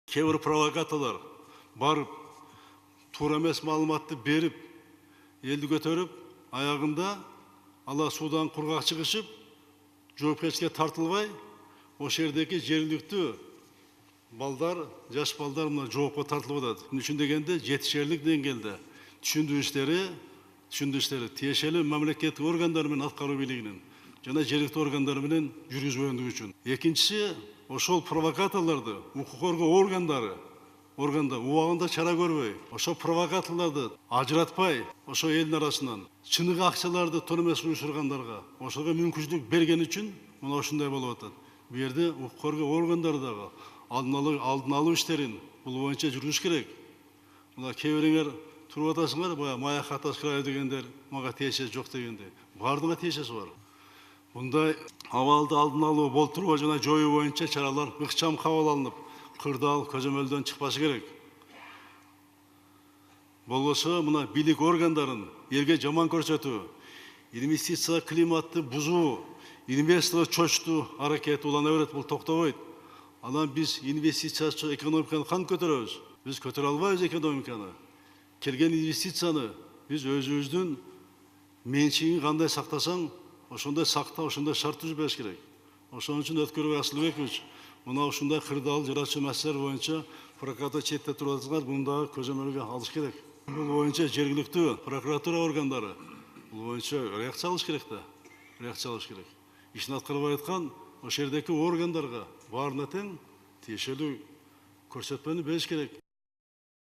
Кейбір провокаторлар барып, тура емес маалыматты беріп, елді көтеріп, аяғында ала судан құрғақ шығышып, жоопкерчиликке тартылбай, ошол жердеги жергиликтүү балдар, жаш балдар мына жоопко тартылып атат. Үчүн дегенде жетишерлик деңгээлде түшүндүрүштөрү тиешелүү мамлекеттик органдар менен аткаруу бийлигинин жана жергиликтүү органдар менен жүргүзбөндүгү үчүн. Экинчиси, ошол провокаторлорду укук коргоо органдары убагында чара көрбөй, ошо провокаторлорду ажыратпай, ошо элдин арасынан чыныгы акчаларды тон эмес уюштургандарга ошого мүмкүнчүлүк берген үчүн мына ушундай болуп атат. Бу жерде укук коргоо органдары дагы алдын алуу иштерин бул боюнча жүргүзүш керек. Мына кээ бириңер туруп атасыңар, баягы маяк хатас край дегендер мага тиешеси жок дегенде. Бардыгына тиешеси бар. Мындай абалды алдын алуу, болтуруу жана жоюу боюнча чаралар ыкчам кабыл алынып, кырдаал көзөмөлдөн чыкпашы керек. Болбосо мына бийлик органдарын элге жаман көрсөтүү, инвестиция климатты бузуу, инвесторду чочтуу аракети улана берет, бул токтобойт. Анан биз инвестициячы экономиканы кантип көтөрөбүз? Биз көтөрө албайбыз экономиканы. Келген инвестицияны биз өзүбүздүн менчигин кандай сактасаң, ошондой сакта, ошондой шарт түзбөш керек. Ошон үчүн Өткөрбай Асылбекович мына ушундай кырдаал жарачу маселелер боюнча прокуратура четте туруп атасыңар, мундагы көзөмөлгө алыш керек. Бул боюнча жергиликтүү прокуратура органдары бул боюнча реакция алыш керек да. Реакция алыш керек. Ишин аткарбай аткан ошол жердеги органдарга баарына тең тиешелүү көрсөтмөнү бериш керек.